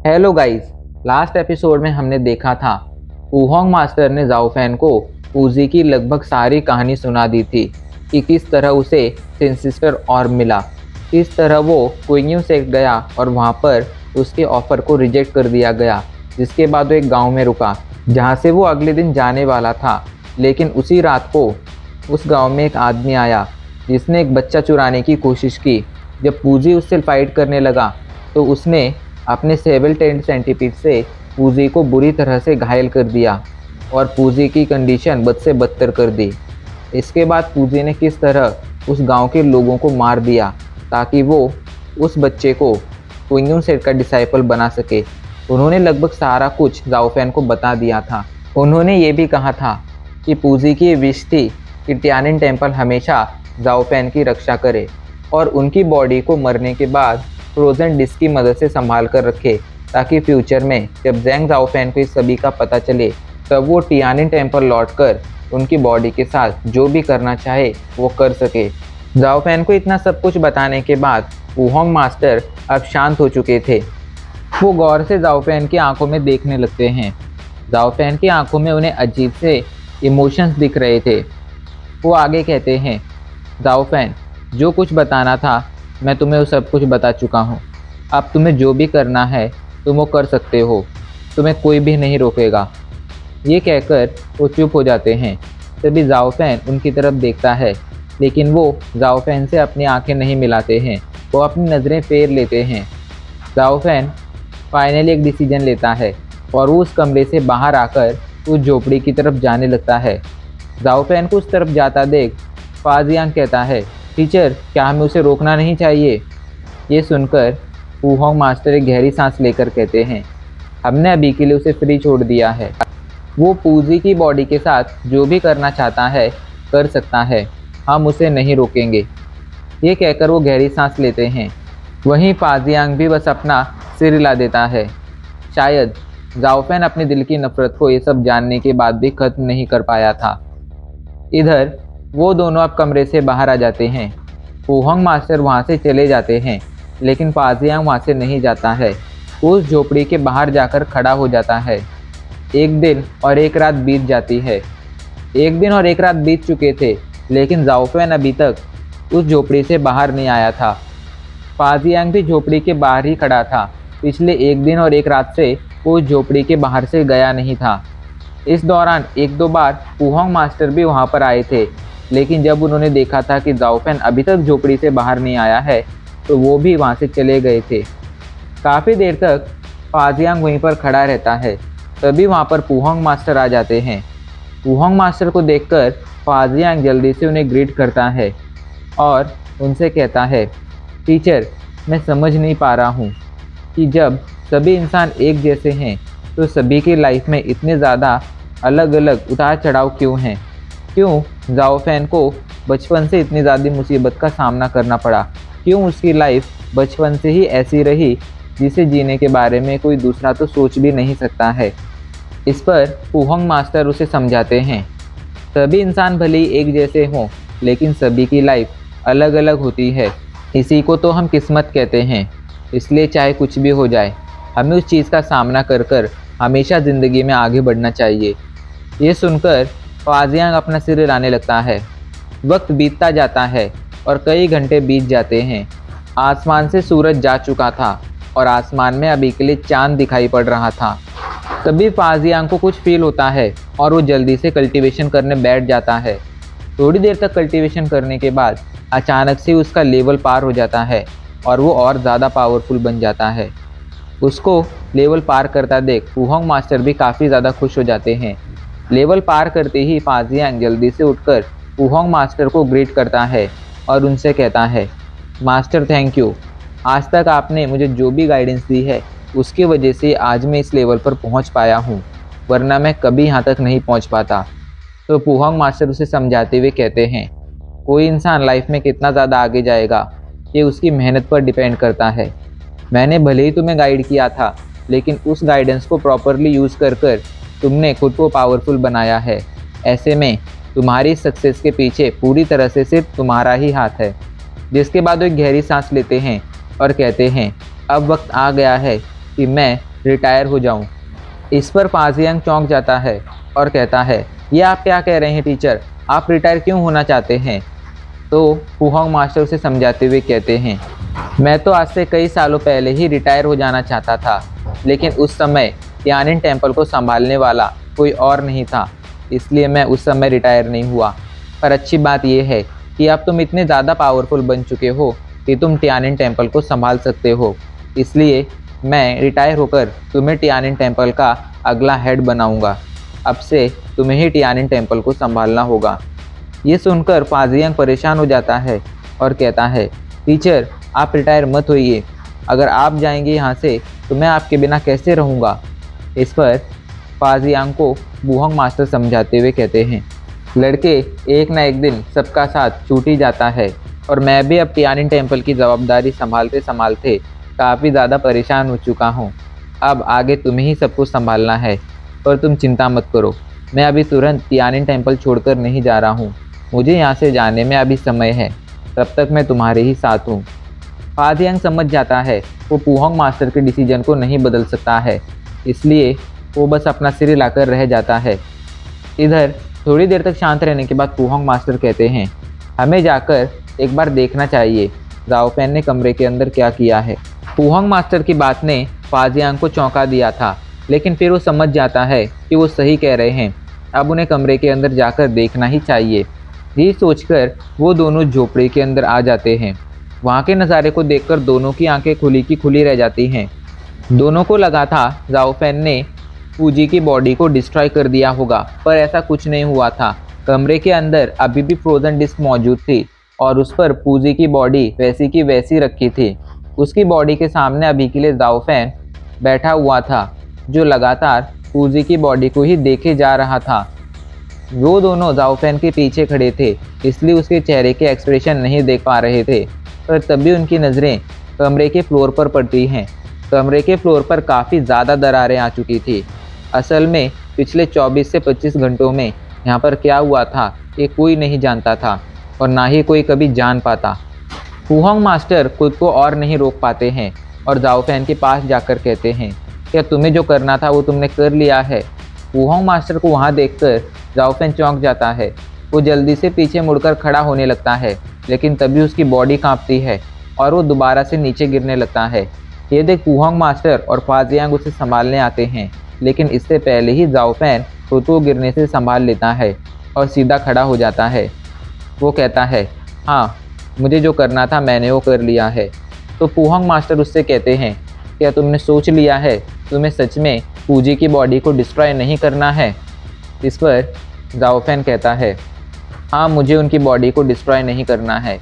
Hello guys. Last episode में हमने देखा था वुहोंग मास्टर ने जाओ फैन को पूजी की लगभग सारी कहानी सुना दी थी कि किस तरह उसे सेंसिस्टर और मिला। किस तरह वो कुइंग से गया और वहाँ पर उसके ऑफर को रिजेक्ट कर दिया गया, जिसके बाद वो एक गांव में रुका जहाँ से वो अगले दिन जाने वाला था। लेकिन उसी रात को उस गांव में एक आदमी आया जिसने एक बच्चा चुराने की कोशिश की। जब पूजी उससे फाइट करने लगा तो उसने अपने सेबल टेंट सेंटीपीड से पूजी को बुरी तरह से घायल कर दिया और पूजी की कंडीशन बद से बदतर कर दी। इसके बाद पूजी ने किस तरह उस गांव के लोगों को मार दिया ताकि वो उस बच्चे को क्विंगन सेट का डिसाइपल बना सके। उन्होंने लगभग सारा कुछ जाओ फैन को बता दिया था। उन्होंने ये भी कहा था कि पूजी की विश थी कि टियानिन टेम्पल हमेशा जाओ फैन की रक्षा करे और उनकी बॉडी को मरने के बाद फ्रोजन डिस्क की मदद से संभाल कर रखे, ताकि फ्यूचर में जब ज़ैंग ज़ाओफैन को इस सभी का पता चले तब वो टियानिन टेम्पल लौटकर उनकी बॉडी के साथ जो भी करना चाहे वो कर सके। ज़ाओफैन को इतना सब कुछ बताने के बाद वुहोंग मास्टर अब शांत हो चुके थे। वो गौर से ज़ाओफैन की आंखों में देखने लगते हैं। ज़ाओफैन की आंखों में उन्हें अजीब से इमोशंस दिख रहे थे। वो आगे कहते हैं, ज़ाओफैन, जो कुछ बताना था मैं तुम्हें वो सब कुछ बता चुका हूँ। अब तुम्हें जो भी करना है तुम वो कर सकते हो, तुम्हें कोई भी नहीं रोकेगा। ये कहकर वो चुप हो जाते हैं। तभी ज़ाओफैन उनकी तरफ देखता है, लेकिन वो ज़ाओफैन से अपनी आंखें नहीं मिलाते हैं। वो अपनी नज़रें फेर लेते हैं। ज़ाओफैन फाइनली एक डिसीजन लेता है और वो उस कमरे से बाहर आकर उस झोपड़ी की तरफ जाने लगता है। ज़ाओफैन को उस तरफ जाता देख फाजियांग कहता है, टीचर, क्या हमें उसे रोकना नहीं चाहिए? ये सुनकर वुहोंग मास्टर एक गहरी सांस लेकर कहते हैं, हमने अभी के लिए उसे फ्री छोड़ दिया है। वो पूजी की बॉडी के साथ जो भी करना चाहता है कर सकता है, हम उसे नहीं रोकेंगे। ये कहकर वो गहरी सांस लेते हैं। वहीं फाजियांग भी बस अपना सिर हिला देता है। शायद ज़ाओफैन अपने दिल की नफरत को ये सब जानने के बाद भी खत्म नहीं कर पाया था। इधर वो दोनों अब कमरे से बाहर आ जाते हैं। वुहोंग मास्टर वहाँ से चले जाते हैं, लेकिन फाजियांग वहाँ से नहीं जाता है। उस झोपड़ी के बाहर जाकर खड़ा हो जाता है। एक दिन और एक रात बीत जाती है। एक दिन और एक रात बीत चुके थे, लेकिन ज़ाओफैन अभी तक उस झोपड़ी से बाहर नहीं आया था। फाजियांग भी झोपड़ी के बाहर ही खड़ा था। पिछले एक दिन और एक रात से वो उस झोपड़ी के बाहर से गया नहीं था। इस दौरान एक दो बार वुहोंग मास्टर भी वहाँ पर आए थे, लेकिन जब उन्होंने देखा था कि ज़ाओफैन अभी तक झोपड़ी से बाहर नहीं आया है तो वो भी वहाँ से चले गए थे। काफ़ी देर तक फाजियांग वहीं पर खड़ा रहता है। तभी वहाँ पर वुहोंग मास्टर आ जाते हैं। वुहोंग मास्टर को देखकर फाजियांग जल्दी से उन्हें ग्रीट करता है और उनसे कहता है, टीचर, मैं समझ नहीं पा रहा हूँ कि जब सभी इंसान एक जैसे हैं तो सभी की लाइफ में इतने ज़्यादा अलग अलग उतार चढ़ाव क्यों हैं? क्यों ज़ाओफैन को बचपन से इतनी ज़्यादा मुसीबत का सामना करना पड़ा? क्यों उसकी लाइफ बचपन से ही ऐसी रही जिसे जीने के बारे में कोई दूसरा तो सोच भी नहीं सकता है? इस पर वुहोंग मास्टर उसे समझाते हैं, सभी इंसान भले ही एक जैसे हों, लेकिन सभी की लाइफ अलग अलग होती है। इसी को तो हम किस्मत कहते हैं। इसलिए चाहे कुछ भी हो जाए, हमें उस चीज़ का सामना कर कर हमेशा ज़िंदगी में आगे बढ़ना चाहिए। ये सुनकर फाजियांग अपना सिर हिलाने लगता है। वक्त बीतता जाता है और कई घंटे बीत जाते हैं। आसमान से सूरज जा चुका था और आसमान में अभी के लिए चांद दिखाई पड़ रहा था। तभी फाजियांग को कुछ फील होता है और वो जल्दी से कल्टीवेशन करने बैठ जाता है। थोड़ी देर तक कल्टीवेशन करने के बाद अचानक से उसका लेवल पार हो जाता है और वो और ज़्यादा पावरफुल बन जाता है। उसको लेवल पार करता देख वुहोंग मास्टर भी काफ़ी ज़्यादा खुश हो जाते हैं। लेवल पार करते ही फाजियांग जल्दी से उठकर वुहोंग मास्टर को ग्रीट करता है और उनसे कहता है, मास्टर, थैंक यू। आज तक आपने मुझे जो भी गाइडेंस दी है उसकी वजह से आज मैं इस लेवल पर पहुंच पाया हूं, वरना मैं कभी यहाँ तक नहीं पहुंच पाता। तो वुहोंग मास्टर उसे समझाते हुए कहते हैं, कोई इंसान लाइफ में कितना ज़्यादा आगे जाएगा ये उसकी मेहनत पर डिपेंड करता है। मैंने भले ही तुम्हें गाइड किया था, लेकिन उस गाइडेंस को प्रॉपरली यूज़ कर कर तुमने खुद को पावरफुल बनाया है। ऐसे में तुम्हारी सक्सेस के पीछे पूरी तरह से सिर्फ तुम्हारा ही हाथ है। जिसके बाद वो एक गहरी सांस लेते हैं और कहते हैं, अब वक्त आ गया है कि मैं रिटायर हो जाऊं। इस पर फाजियांग चौंक जाता है और कहता है, ये आप क्या कह रहे हैं टीचर, आप रिटायर क्यों होना चाहते हैं? तो पुहोंग मास्टर उसे समझाते हुए कहते हैं, मैं तो आज से कई सालों पहले ही रिटायर हो जाना चाहता था, लेकिन उस समय तियानिन टेम्पल को संभालने वाला कोई और नहीं था, इसलिए मैं उस समय रिटायर नहीं हुआ। पर अच्छी बात यह है कि अब तुम इतने ज़्यादा पावरफुल बन चुके हो कि तुम तियानिन टेम्पल को संभाल सकते हो, इसलिए मैं रिटायर होकर तुम्हें तियानिन टेम्पल का अगला हेड बनाऊंगा। अब से तुम्हें ही तियानिन टेम्पल को संभालना होगा। ये सुनकर फाजियांग परेशान हो जाता है और कहता है, टीचर आप रिटायर मत होइए, अगर आप जाएंगे यहाँ से तो मैं आपके बिना कैसे रहूँगा? इस पर फाजियांग को पुहोंग मास्टर समझाते हुए कहते हैं, लड़के एक ना एक दिन सबका साथ छूट ही जाता है और मैं भी अब तियानिन टेम्पल की जवाबदारी संभालते संभालते काफ़ी ज़्यादा परेशान हो चुका हूँ। अब आगे तुम्हें ही सब कुछ संभालना है, पर तुम चिंता मत करो, मैं अभी तुरंत तियानिन टेम्पल छोड़कर नहीं जा रहा हूँ। मुझे यहाँ से जाने में अभी समय है, तब तक मैं तुम्हारे ही साथ हूँ। फाजियांग समझ जाता है वो पुहोंग मास्टर के डिसीजन को नहीं बदल सकता है, इसलिए वो बस अपना सिर हिलाकर रह जाता है। इधर थोड़ी देर तक शांत रहने के बाद पुहोंग मास्टर कहते हैं, हमें जाकर एक बार देखना चाहिए जाओ फैन ने कमरे के अंदर क्या किया है। पुहोंग मास्टर की बात ने फाजियांग को चौंका दिया था, लेकिन फिर वो समझ जाता है कि वो सही कह रहे हैं, अब उन्हें कमरे के अंदर जाकर देखना ही चाहिए। ये सोचकर वो दोनों झोपड़ी के अंदर आ जाते हैं। वहाँ के नज़ारे को देखकर दोनों की आंखें खुली की खुली रह जाती हैं। दोनों को लगा था जाओ फैन ने पूजी की बॉडी को डिस्ट्रॉय कर दिया होगा, पर ऐसा कुछ नहीं हुआ था। कमरे के अंदर अभी भी फ्रोजन डिस्क मौजूद थी और उस पर पूजी की बॉडी वैसी की वैसी रखी थी। उसकी बॉडी के सामने अभी के लिए जाओ फैन बैठा हुआ था, जो लगातार पूजी की बॉडी को ही देखे जा रहा था। वो दोनों जाओ फैन के पीछे खड़े थे, इसलिए उसके चेहरे के एक्सप्रेशन नहीं देख पा रहे थे, पर तभी उनकी नज़रें कमरे के फ्लोर पर पड़ती हैं। कमरे के फ्लोर पर काफ़ी ज़्यादा दरारें आ चुकी थी। असल में पिछले 24 से 25 घंटों में यहाँ पर क्या हुआ था ये कोई नहीं जानता था और ना ही कोई कभी जान पाता। पुहोंग मास्टर खुद को और नहीं रोक पाते हैं और जाओ फैन के पास जाकर कहते हैं, क्या तुम्हें जो करना था वो तुमने कर लिया है? पुहोंग मास्टर को वहाँ देखकर जाओ फैन चौंक जाता है। वो जल्दी से पीछे मुड़कर खड़ा होने लगता है, लेकिन तभी उसकी बॉडी कांपती है और वो दोबारा से नीचे गिरने लगता है। ये देख पुहोंग मास्टर और फाजियांग उसे संभालने आते हैं, लेकिन इससे पहले ही जाओ फैन खुद को गिरने से संभाल लेता है और सीधा खड़ा हो जाता है। वो कहता है, हाँ मुझे जो करना था मैंने वो कर लिया है। तो पुहोंग मास्टर उससे कहते हैं, क्या तुमने सोच लिया है तुम्हें सच में पूजी की बॉडी को डिस्ट्रॉय नहीं करना है? इस पर जाओ फैन कहता है, हाँ मुझे उनकी बॉडी को डिस्ट्रॉय नहीं करना है।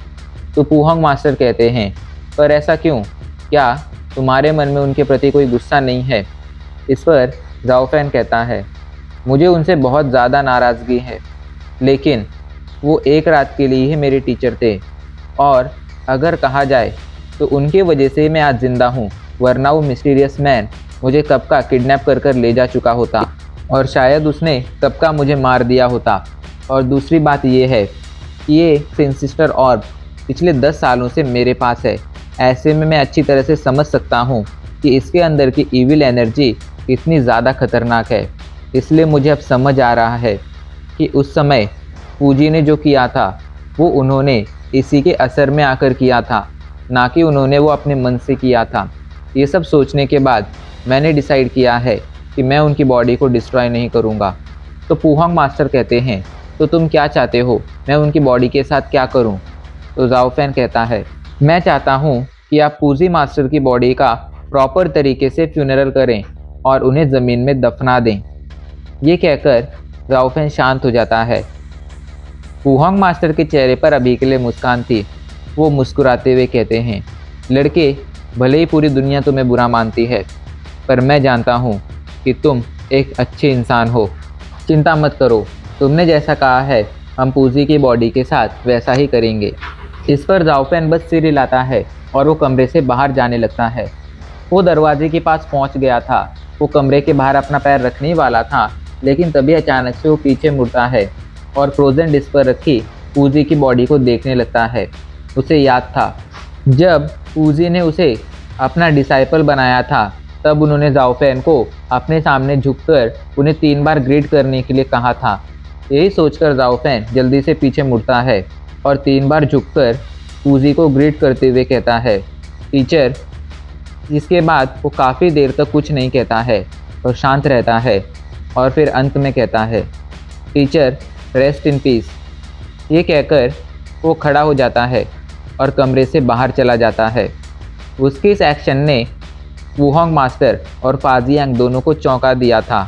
तो पुहोंग मास्टर कहते हैं, पर ऐसा क्यों, क्या तुम्हारे मन में उनके प्रति कोई गुस्सा नहीं है? इस पर जाओ फैन कहता है, मुझे उनसे बहुत ज़्यादा नाराज़गी है, लेकिन वो एक रात के लिए ही मेरे टीचर थे और अगर कहा जाए तो उनकी वजह से मैं आज ज़िंदा हूँ, वरना वो मिस्टीरियस मैन मुझे कब का किडनैप कर कर ले जा चुका होता और शायद उसने कब का मुझे मार दिया होता। और दूसरी बात ये है कि ये सिंसिस्टर ऑर्ब पिछले 10 सालों से मेरे पास है। ऐसे में मैं अच्छी तरह से समझ सकता हूँ कि इसके अंदर की ईविल एनर्जी कितनी ज़्यादा खतरनाक है। इसलिए मुझे अब समझ आ रहा है कि उस समय पूजी ने जो किया था वो उन्होंने इसी के असर में आकर किया था, ना कि उन्होंने वो अपने मन से किया था। ये सब सोचने के बाद मैंने डिसाइड किया है कि मैं उनकी बॉडी को डिस्ट्रॉय नहीं करूँगा। तो पुहोंग मास्टर कहते हैं, तो तुम क्या चाहते हो, मैं उनकी बॉडी के साथ क्या करूँ? तो जाओ फैन कहता है, मैं चाहता हूँ कि आप पूजी मास्टर की बॉडी का प्रॉपर तरीके से फ्यूनरल करें और उन्हें ज़मीन में दफना दें। ये कहकर जाओ फैन शांत हो जाता है। पुहोंग मास्टर के चेहरे पर अभी के लिए मुस्कान थी। वो मुस्कुराते हुए कहते हैं, लड़के भले ही पूरी दुनिया तुम्हें बुरा मानती है, पर मैं जानता हूँ कि तुम एक अच्छे इंसान हो। चिंता मत करो, तुमने जैसा कहा है हम पूजी की बॉडी के साथ वैसा ही करेंगे। इस पर जाओ फैन बस सिर हिलाता है और वो कमरे से बाहर जाने लगता है। वो दरवाजे के पास पहुंच गया था। वो कमरे के बाहर अपना पैर रखने ही वाला था, लेकिन तभी अचानक से वो पीछे मुड़ता है और फ्रोजन डिस्क पर रखी पूजी की बॉडी को देखने लगता है। उसे याद था जब पूजी ने उसे अपना डिसाइपल बनाया था तब उन्होंने जाओफेन को अपने सामने झुककर उन्हें 3 बार ग्रीट करने के लिए कहा था। यही सोचकर जाओफेन जल्दी से पीछे मुड़ता है और 3 बार झुककर पूजी को ग्रीट करते हुए कहता है, टीचर। इसके बाद वो काफ़ी देर तक कुछ नहीं कहता है और शांत रहता है और फिर अंत में कहता है, टीचर रेस्ट इन पीस। ये कहकर वो खड़ा हो जाता है और कमरे से बाहर चला जाता है। उसके इस एक्शन ने वुहोंग मास्टर और फाजियांग दोनों को चौंका दिया था।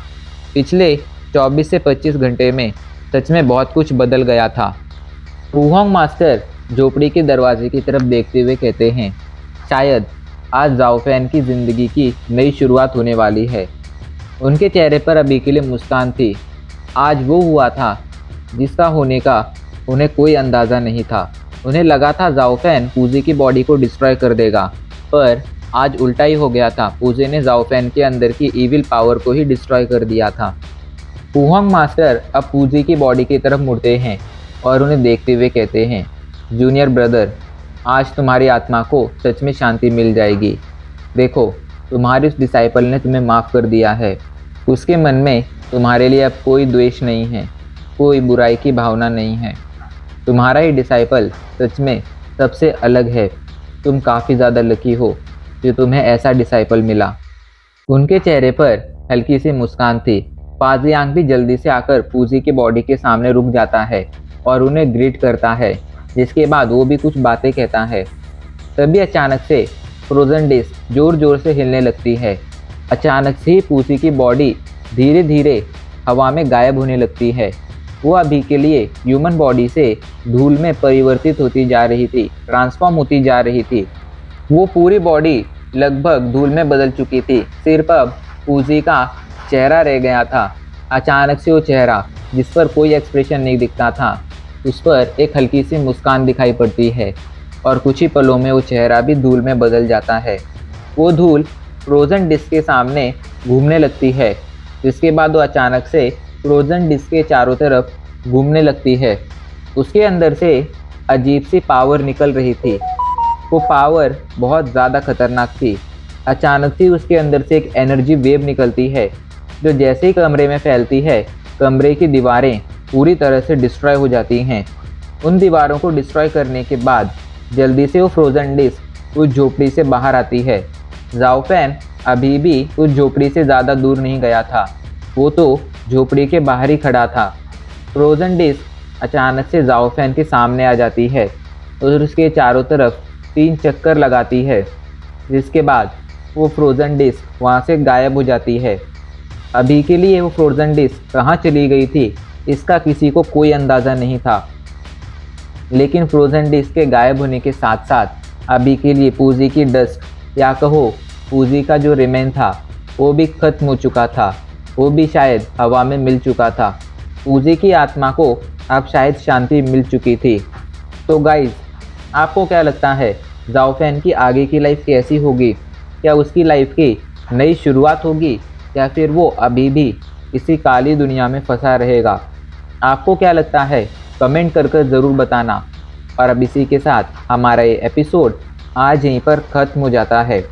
पिछले 24 से 25 घंटे में सच में बहुत कुछ बदल गया था। वुहोंग मास्टर झोपड़ी के दरवाजे की तरफ देखते हुए कहते हैं, शायद आज जाओफेन की ज़िंदगी की नई शुरुआत होने वाली है। उनके चेहरे पर अभी के लिए मुस्कान थी। आज वो हुआ था जिसका होने का उन्हें कोई अंदाज़ा नहीं था। उन्हें लगा था जाओफेन पूजी की बॉडी को डिस्ट्रॉय कर देगा, पर आज उल्टा ही हो गया था। पूजी ने जाओफेन के अंदर की इविल पावर को ही डिस्ट्रॉय कर दिया था। वुहोंग मास्टर अब पूजी की बॉडी की तरफ मुड़ते हैं और उन्हें देखते हुए कहते हैं, जूनियर ब्रदर, आज तुम्हारी आत्मा को सच में शांति मिल जाएगी। देखो, तुम्हारे उस डिसाइपल ने तुम्हें माफ़ कर दिया है। उसके मन में तुम्हारे लिए अब कोई द्वेष नहीं है, कोई बुराई की भावना नहीं है। तुम्हारा ही डिसाइपल सच में सबसे अलग है। तुम काफ़ी ज़्यादा लकी हो जो तुम्हें ऐसा डिसाइपल मिला। उनके चेहरे पर हल्की सी मुस्कान थी। फाजियांग भी जल्दी से आकर पूजी की बॉडी के सामने रुक जाता है और उन्हें ग्रीट करता है, जिसके बाद वो भी कुछ बातें कहता है। तभी अचानक से फ्रोजन डिस्क ज़ोर ज़ोर से हिलने लगती है। अचानक से ही पूजी की बॉडी धीरे धीरे हवा में गायब होने लगती है। वो अभी के लिए ह्यूमन बॉडी से धूल में परिवर्तित होती जा रही थी, ट्रांसफॉर्म होती जा रही थी। वो पूरी बॉडी लगभग धूल में बदल चुकी थी। सिर्फ अब पूजी का चेहरा रह गया था। अचानक से वो चेहरा, जिस पर कोई एक्सप्रेशन नहीं दिखता था, उस पर एक हल्की सी मुस्कान दिखाई पड़ती है और कुछ ही पलों में वो चेहरा भी धूल में बदल जाता है। वो धूल फ्रोजन डिस्क के सामने घूमने लगती है, जिसके बाद वो अचानक से फ्रोजन डिस्क के चारों तरफ घूमने लगती है। उसके अंदर से अजीब सी पावर निकल रही थी। वो पावर बहुत ज़्यादा खतरनाक थी। अचानक से उसके अंदर से एक एनर्जी वेव निकलती है, जो जैसे ही कमरे में फैलती है, कमरे की दीवारें पूरी तरह से डिस्ट्रॉय हो जाती हैं। उन दीवारों को डिस्ट्रॉय करने के बाद जल्दी से वो फ्रोजन डिस्क उस झोपड़ी से बाहर आती है। जाओफेन अभी भी उस झोपड़ी से ज़्यादा दूर नहीं गया था। वो तो झोपड़ी के बाहर ही खड़ा था। फ्रोजन डिस्क अचानक से जाओफेन के सामने आ जाती है और उसके चारों तरफ 3 चक्कर लगाती है, जिसके बाद वो फ्रोजन डिस्क वहाँ से गायब हो जाती है। अभी के लिए वो फ्रोजन डिस्क कहाँ चली गई थी, इसका किसी को कोई अंदाज़ा नहीं था। लेकिन फ्रोजन डिस्क के गायब होने के साथ साथ अभी के लिए पूजी की डस्ट, या कहो पूजी का जो रिमेन था, वो भी खत्म हो चुका था। वो भी शायद हवा में मिल चुका था। पूजी की आत्मा को अब शायद शांति मिल चुकी थी। तो गाइज, आपको क्या लगता है जाओफेन की आगे की लाइफ कैसी होगी? क्या उसकी लाइफ की नई शुरुआत होगी या फिर वो अभी भी इसी काली दुनिया में फंसा रहेगा? आपको क्या लगता है? कमेंट कर ज़रूर बताना। और अब इसी के साथ हमारा ये एपिसोड आज यहीं पर ख़त्म हो जाता है।